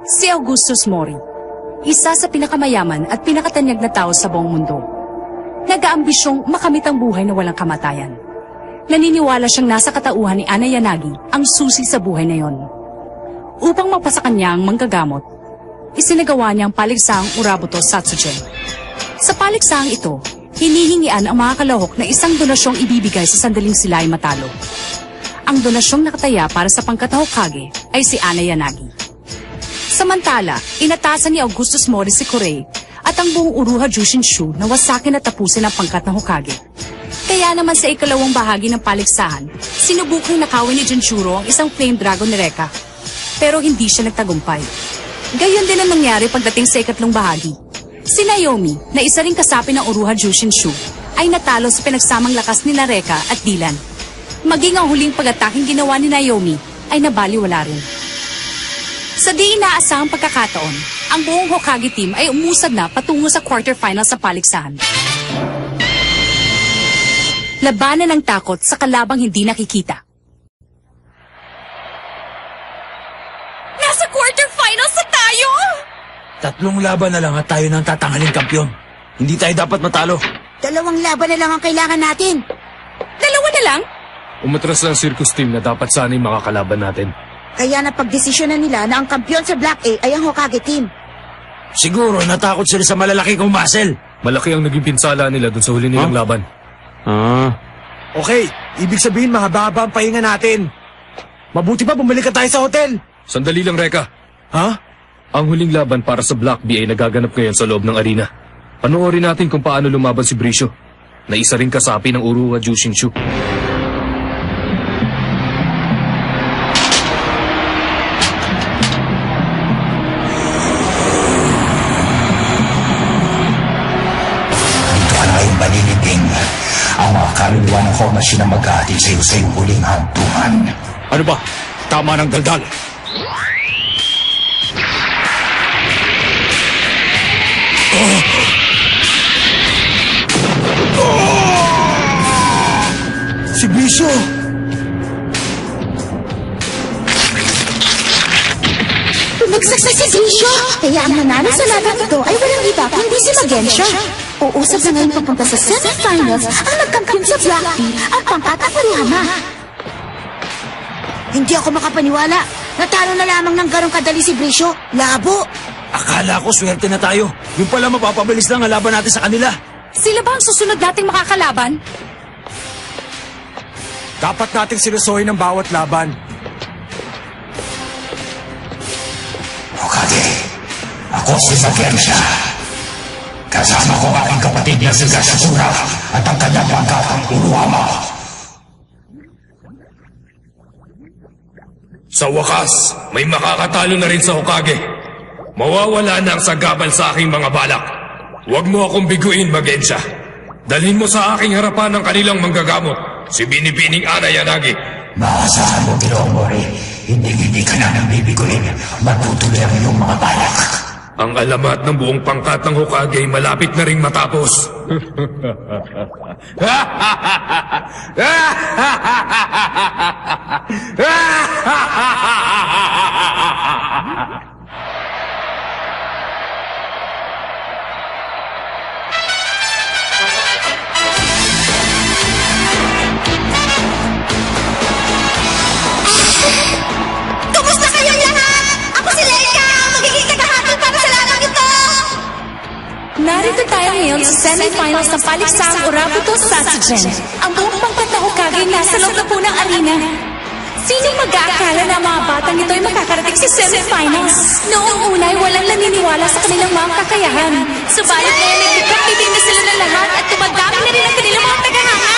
Si Augustus Mori, isa sa pinakamayaman at pinakatanyag na tao sa buong mundo. Nag-aambisyong makamit ang buhay na walang kamatayan. Naniniwala siyang nasa katauhan ni Anna Yanagi ang susi sa buhay na yon. Upang mapasa kanya ang manggagamot, isinagawa niya ang paligsahang Urabuto Satsujin. Sa paligsahang ito, hinihingian ang mga kalahok na isang donasyong ibibigay sa sandaling sila ay matalo. Ang donasyong nakataya para sa pangkat na Hokage ay si Anna Yanagi. Samantala, inatasan ni Augustus Mori si Kurei at ang buong Uruha Jushinshu na wasakin at tapusin ang pangkat ng Hokage. Kaya naman sa ikalawang bahagi ng paligsahan, sinubukang nakawin ni Junjuro ang isang flame dragon ni Reka. Pero hindi siya nagtagumpay. Gayon din ang nangyari pagdating sa ikatlong bahagi. Si Naomi, na isa ring kasapi ng Uruha Jushinshu, ay natalo sa pinagsamang lakas ni Reka at Dylan. Maging ang huling pag-ataking ginawa ni Naomi ay nabaliwala rin. Sa di inaasahang pagkakataon, ang buong Hokage team ay umusad na patungo sa quarterfinal sa paligsahan. Labanan ng takot sa kalabang hindi nakikita. Nasa quarterfinals na tayo! 3 laban na lang at tayo nang tatanghalin kampiyon. Hindi tayo dapat matalo. 2 laban na lang ang kailangan natin. 2 na lang? Umatras na ang circus team na dapat sana'y makakalaban natin. Kaya napagdesisyonan nila na ang kampiyon sa Black A ay ang Hokage team. Siguro natakot sila sa malalaking muscle. Malaki ang naging pinsala nila dun sa huli nilang laban. Okay, ibig sabihin mahaba-haba ang pahinga natin. Mabuti pa bumalik ka tayo sa hotel. Sandali lang, Reka. Ha? Ang huling laban para sa Black B ay nagaganap ngayon sa loob ng arena. Panoorin natin kung paano lumaban si Brisho, na isa ring kasapi ng Uruha Jushinshu. Ang mga kaluluwa ng Hormashi na mag-ahatid sa iyo sa iyong huling hantungan. Ano ba? Tama ng daldal. Si Brisho! Tumagsak na si Brisho! Kaya ang nanalo sa laban ito ay walang iba kundi si Magensha. Uusap na ngayon papunta sa semifinals ang nagkampiyon sa Black B at pangkat ng Kurihama. Hindi ako makapaniwala. Natalo na lamang ng garong kadali si Brisho. Labo! Akala ko swerte na tayo. Yung pala mapapabilis lang ang laban natin sa kanila. Sila ba ang susunod nating makakalaban? Dapat nating sinusohin ang bawat laban. Hokage, ako si Magensha. Kasama ko ang aking kapatid na si Gashakura at ang kanyang pangkatang Uruhama. Sa wakas, may makakatalo na rin sa Hokage. Mawawala na ang sagabal sa aking mga balak. Huwag mo akong biguin, Magensha. Dalhin mo sa aking harapan ang kanilang manggagamot, si Binibining Anna Yanagi. Maasahan mo, Ginoong Mori, hindi ka na nang bibiguin. Matutuloy ang iyong mga balak. Ang alamat ng buong pangkat ng Hokage ay malapit na ring matapos. Kumusta kayong lahat? Ako si Leika! Magiging tagahatol para sa laban ito! Narito tayo ngayon sa semifinals ng paligsahang Urabuto Satsujin. Ang buong pangkat na Hokage nasa loob na po ng arena. Sinong mag-aakala na mga batang ito ay makakarating sa semifinals? Noong una ay walang naniniwala sa kanilang mga kakayahan. Subalit ngayon nagkakapitin na sila ng lahat at tumadami na rin ang kanilang mga tagahanga.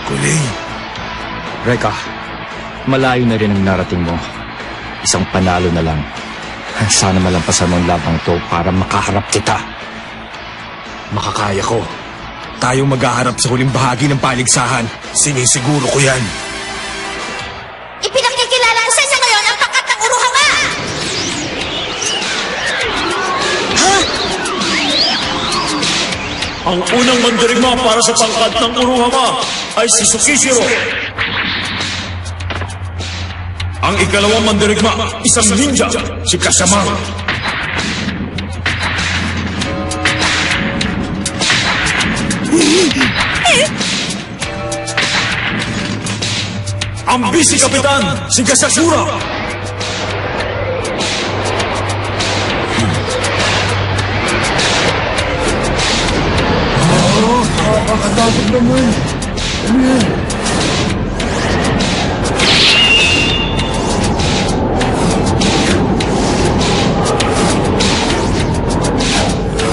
Kuling. Reka, malayo na rin ang narating mo. Isang panalo na lang. Sana malampasan mo ang labang to para makaharap kita. Makakaya ko. Tayong maghaharap sa huling bahagi ng paligsahan. Sinisiguro ko yan. Ipinakikilala ko sa inyo ngayon ang pangkat ng Uruhama! Ha? Ang unang mandirigma para sa pangkat ng Uruhama ay si Tsukishiro. Ang ikalawang mandirigma, isang ninja, si Kasama. Ang vice-kapitan, si Gasakura. Nakakatakot naman. Ano yan?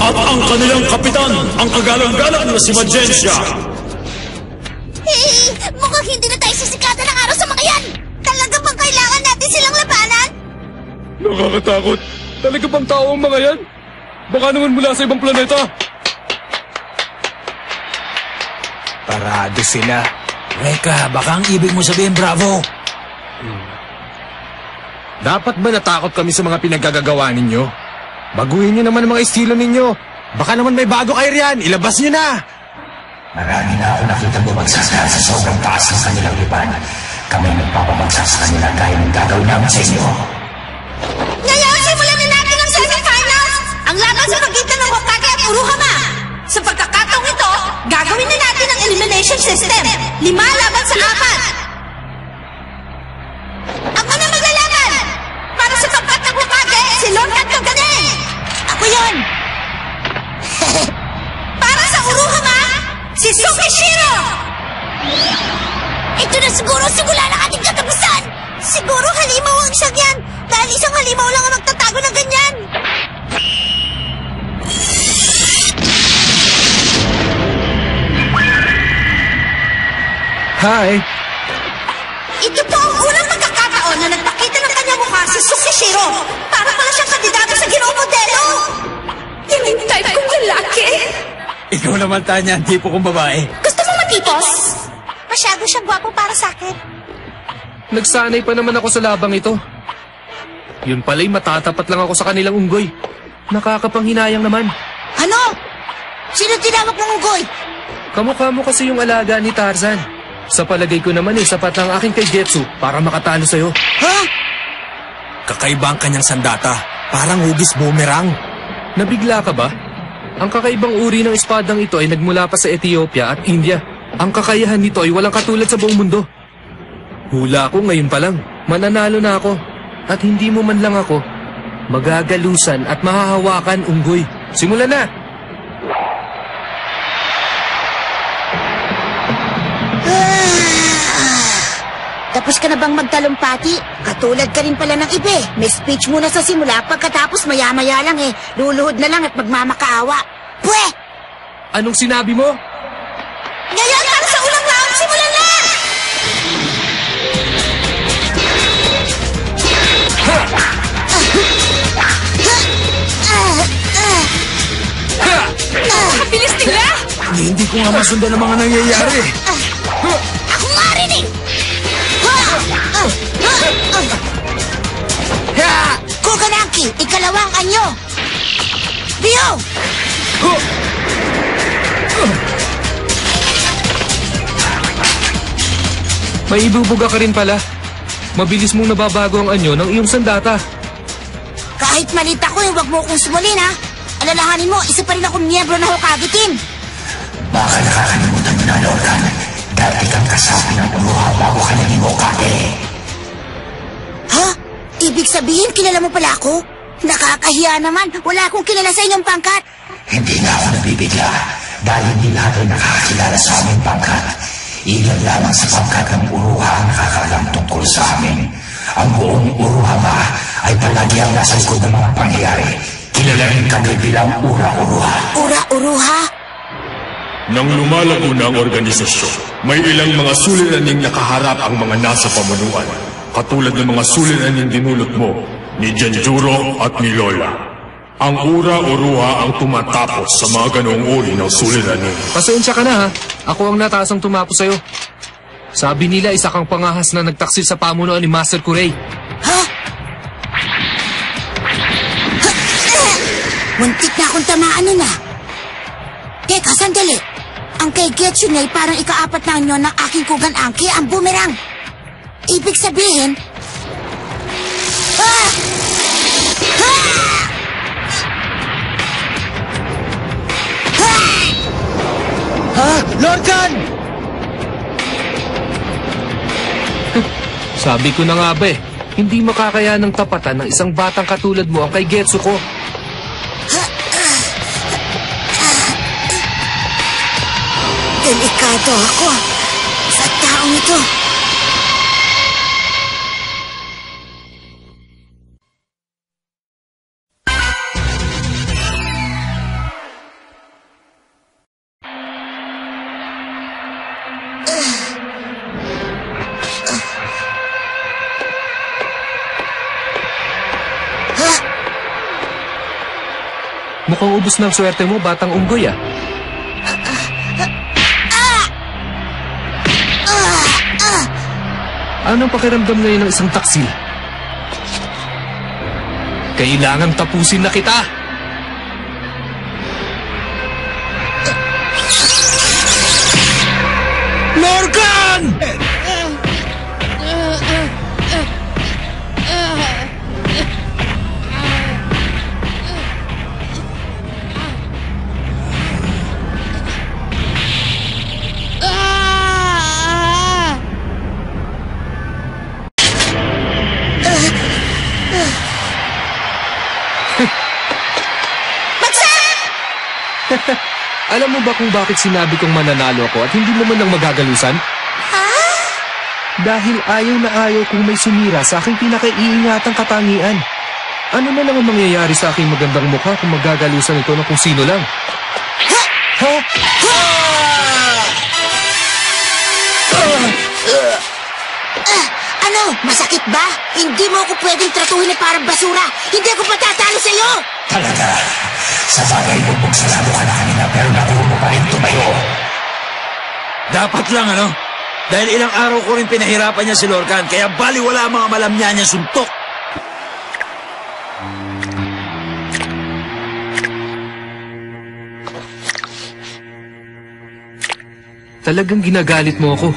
At ang kanilang kapitan, ang kagalang-galang na si Magensya. Mukhang hindi na tayo sisikatan ng araw sa mga yan! Talaga bang kailangan natin silang labanan? Nakakatakot. Talaga bang tao ang mga yan? Baka naman mula sa ibang planeta. Parado sila. Reka, baka ang ibig mo sabihin, Bravo. Dapat ba natakot kami sa mga pinaggagawa ninyo? Baguhin nyo naman ang mga estilo ninyo. Baka naman may bago kayo riyan. Ilabas nyo na. Marami na ako nakita bumagsak na sa sobrang taas ng kanilang lipan. Kami nagpapabagsak sa kanila gaya ng gagawin namin sa inyo. Ngayon, simulan na natin ang semifinals! Ang laban sa pagitan ng Hokage at Uruhama! Sa pagkakataong ito, gagawin na natin ang elimination system. 5 laban sa 4. Ako na maglalaban! Para sa pangkat ng Hokage, si Lord Kagane! Ako yun! Para sa Uruhama, si Tsukishiro! Ito na siguro simula ng ating katapusan! Siguro halimaw ang siyang yan! Dahil isang halimaw lang ang magtatago ng ganyan! Hi. Ito po ang unang pagkakataon na nagpakita ng kanyang mukha si Tsukishiro! Para pala siyang kandidato sa Ginoo Modelo! Yan yung type kong lalaki! Ikaw naman, Tanya, ang tipo kong babae. Gusto mo matipos? Masyado siyang gwapo para sa akin. Nagsanay pa naman ako sa labang ito. Yun pala'y matatapat lang ako sa kanilang unggoy. Nakakapanghinayang naman. Ano? Sino tinawag mong unggoy? Kamukha mo kasi yung alaga ni Tarzan. Sa palagay ko naman sapat ang aking kaigetsu para makatalo sa'yo. Ha? Kakaiba ang kanyang sandata. Parang hugis boomerang. Nabigla ka ba? Ang kakaibang uri ng espadang ito ay nagmula pa sa Ethiopia at India. Ang kakayahan nito ay walang katulad sa buong mundo. Hula ko ngayon pa lang. Mananalo na ako. At hindi mo man lang ako magagalusan at mahahawakan, unggoy. Simulan na! Tapos ka na bang magtalumpati? Katulad ka rin pala ng iba. May speech muna sa simula, pagkatapos maya-maya lang luluhod na lang at magmamakaawa. Pwe! Anong sinabi mo? Ngayon para sa unang round, simulan na! Bilis nila! Hindi ko nga masundan ang mga nangyayari. Ako nga rin eh! Kuganaki, ikalawang anyo! Bio! May ibubuga ka rin pala. Mabilis mong nababago ang anyo ng iyong sandata. Kahit malit ako huwag mo akong sumulin ha! Alalahanin mo, isa pa rin akong miyembro ng Hokage Team! Baka nakakalimutan mo na, Lorcan. Dati kang kasabi ng Uruha bago ka naging Hokage. Ha? Ibig sabihin, kilala mo pala ako? Nakakahiya naman, wala akong kilala sa inyong pangkat. Hindi nga ako nabibigla dahil hindi lahat ay nakakakilala sa aming pangkat. Ilan lamang sa pangkat ng Uruha ang nakakaalam tungkol sa amin. Ang buong Uruhama ay palagi ang nasa likod ng mga pangyayari. Kilala rin kami bilang Ura-Uruha. Ura-Uruha? Nang lumalago na ang organisasyon, may ilang mga suliraning nakaharap ang mga nasa pamunuan. Katulad ng mga suliraning dinulot mo ni Genjuro at ni Lola. Ang Ura-Uruha ang tumatapos sa mga ganoong uri ng suliraning. Pasensya ka na ha. Ako ang natasang tumapos sa'yo. Sabi nila isa kang pangahas na nagtaksil sa pamunuan ni Master Kurei. Ha? Muntik na akong tamaan nun ah. Teka, saan kay Getsu ay parang ika-4 na anyo ng aking kugan angki ang boomerang. Ibig sabihin... Ah! Ah! Ha? Lorcan! Sabi ko na nga ba hindi makakaya ng tapatan ng isang batang katulad mo ang kay Getsu ko. Delikado ako sa taong ito. Mukhang ubos ng swerte mo, batang unggoy ah. Anong pakiramdam ngayon ng isang taksil? Kailangang tapusin na kita! Lorcan! Alam mo ba kung bakit sinabi kong mananalo ako at hindi mo man lang magagalusan? Dahil ayaw na ayaw kung may sumira sa aking pinakaiingatang katangian. Ano na lang ang mangyayari sa aking magandang mukha kung magagalusan ito ng kung sino lang? Ha? Ano? Masakit ba? Hindi mo ako pwedeng tratuhin na parang basura. Hindi ako patatalo sa'yo! Talaga, sa bagay bugbog sarado ka na kanina pero nakuha mo pa rin tumayo. Dapat lang, ano? Dahil ilang araw ko rin pinahirapan niya si Lorcan, kaya baliwala ang mga malamnya niya suntok. Talagang ginagalit mo ako.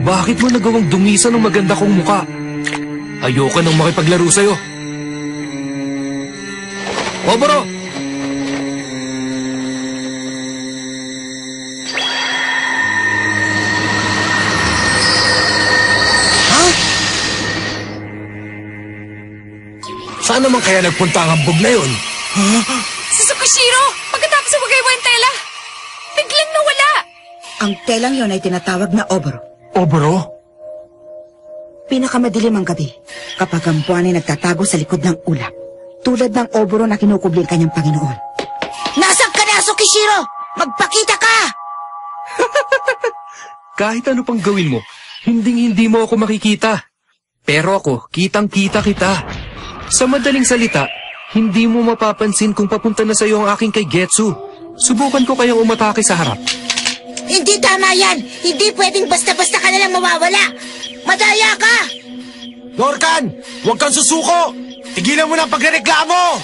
Bakit mo nagawang dungisan ng maganda kong muka? Ayoko nang makipaglaro sa'yo. Oboro! Saan naman kaya nagpunta ang hambog na yun? Si Tsukishiro, pagkatapos sa wagay-way ang tela, biglang nawala. Ang telang yon ay tinatawag na Oboro. Oboro? Pinakamadilim ang gabi kapag ang buwan ay nagtatago sa likod ng ulap. Tulad ng Oboro na kinukubli ang kanyang Panginoon. Nasaan ka na, Tsukishiro? Magpakita ka! Kahit ano pang gawin mo, hindi mo ako makikita. Pero ako, kitang-kita kita. Sa madaling salita, hindi mo mapapansin kung papunta na sa'yo ang aking kay Getsu. Subukan ko kayang umatake sa harap. Hindi tama yan! Hindi pwedeng basta-basta ka nalang mawawala! Madaya ka! Lorcan! Huwag kang susuko! Tigilan mo na ang pagrereklamo!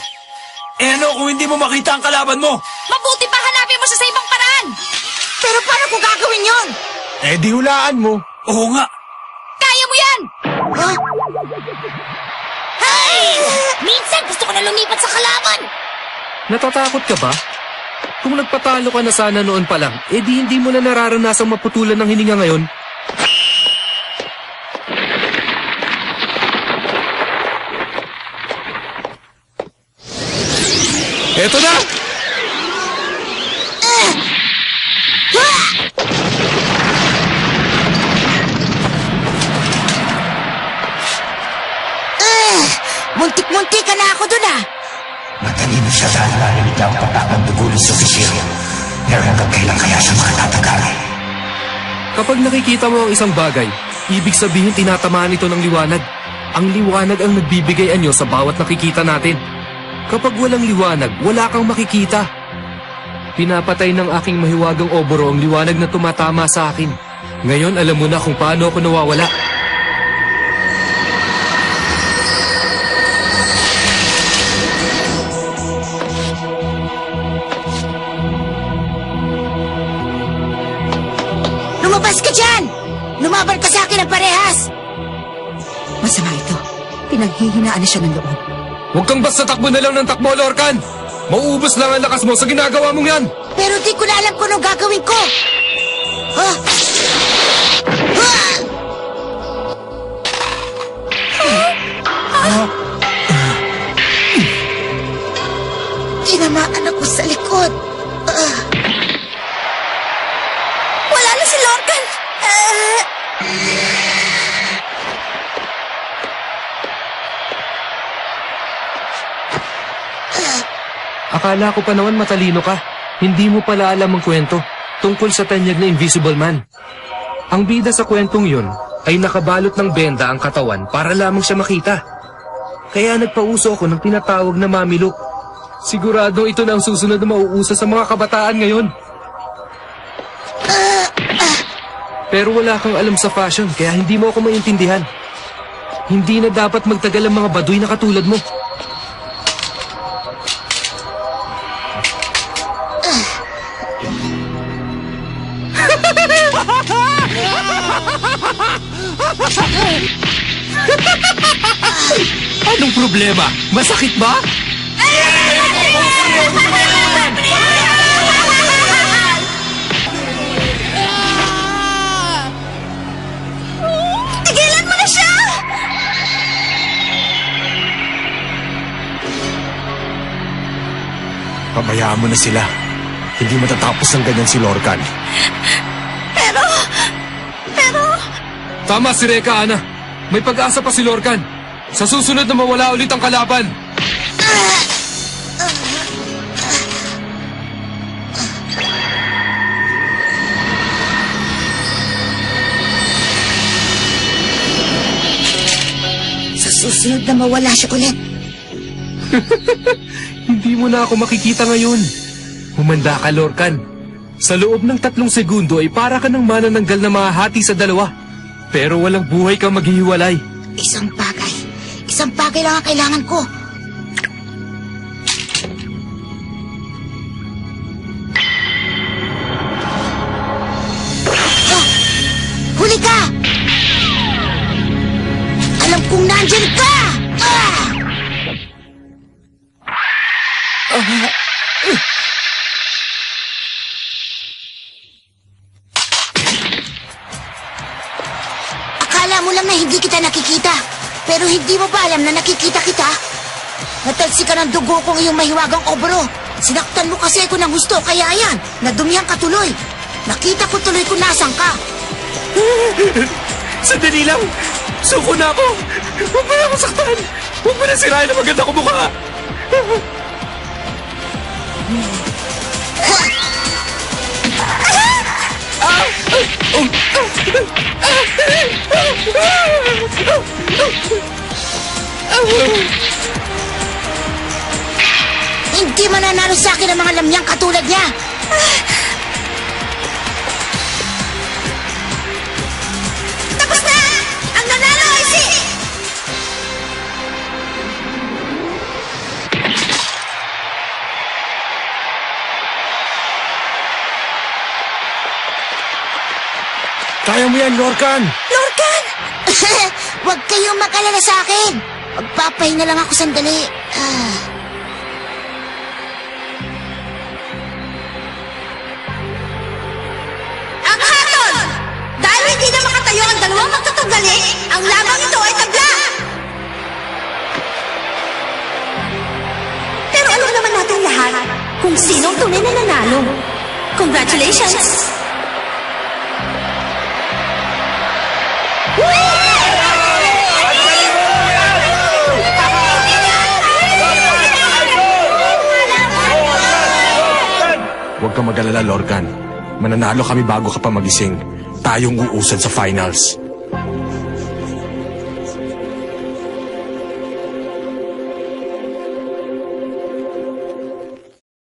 Eh ano kung hindi mo makita ang kalaban mo? Mabuti pa hanapin mo siya sa ibang paraan. Pero paano ko gagawin yun? Eh di hulaan mo. Oo nga. Kaya mo yan! Huh? Hey! Minsan gusto ko na lumipat sa kalaban! Natatakot ka ba? Kung nagpatalo ka na sana noon pa lang, di hindi mo na nararanasang maputulan ng hininga ngayon. Eto na! Muntik-muntik ka na ako dun ah! Matalino siya dahil narinig niya ang patakang dugo ni Tsukishiro. Pero hanggang kailan kaya siya makatatagal? Kapag nakikita mo ang isang bagay, ibig sabihin tinatamaan ito ng liwanag. Ang liwanag ang nagbibigay anyo sa bawat nakikita natin. Kapag walang liwanag, wala kang makikita. Pinapatay ng aking mahiwagang Oboro ang liwanag na tumatama sa akin. Ngayon alam mo na kung paano ako nawawala. Lumayas ka dyan! Lumaban ka sa akin ng parehas! Masama ito. Pinaghihinaan na siya ng loob. Huwag kang basta takbo na lang ng takbo, Lorcan! Mauubos lang ang lakas mo sa ginagawa mong yan! Pero di ko na alam kung anong gagawin ko! Ah! Ah! Tinamaan ako sa likod. Wala na si Lorcan! Akala ko pa naman matalino ka. Hindi mo pala alam ang kwento tungkol sa tanyag na Invisible Man. Ang bida sa kwentong yun ay nakabalot ng benda ang katawan para lamang siya makita. Kaya nagpauso ako ng tinatawag na Mami Look. Siguradong ito na ang susunod na mauusa sa mga kabataan ngayon. Pero wala kang alam sa fashion kaya hindi mo ako maintindihan. Hindi na dapat magtagal ang mga baduy na katulad mo. Anong problema? Masakit ba? Tigilan mo na siya! Pabayaan mo na sila. Hindi matatapos ng ganyan si Lorcan. Pero... Tama si Reka, Ana. May pag-asa pa si Lorcan. Sa susunod na mawala ulit ang kalaban. Sa susunod na mawala siya ulit. Hindi mo na ako makikita ngayon. Humanda ka, Lorcan. Sa loob ng 3 segundo ay para ka ng manananggal na mahahati sa dalawa. Pero walang buhay kang maghihiwalay. Isang bagay lang ang kailangan ko. Huli ka! Alam kong nandyan ka! Akala mo lang na hindi kita nakikita. Pero hindi mo ba alam na nakikita kita? Natalsi ka ng dugo kong iyong mahiwagang obro. Sinaktan mo kasi ako ng gusto, kaya yan, nadumihan ka tuloy. Nakita ko tuloy kung nasan ka. Sandali lang! Suko na ako! Huwag mo na ako saktan! Huwag mo na sirain ang maganda ko mukha! Hindi mananalo sa akin ang mga lamyang katulad niya. Tapos na! Ang nanalo ay si... Kaya mo yan, Lorcan! Lorcan! Huwag kayong makalala sa akin. Magpapahinga lang ako sandali. Ang hatol! Dahil hindi na makatayo ang dalawang magtatagali, ang labang ito ay tabla! Pero alam naman natin lahat kung sino ang tunay na nanalo. Congratulations! Huwag kang mag-alala, Lorcan. Mananalo kami bago ka pa magising. Tayong uusad sa finals.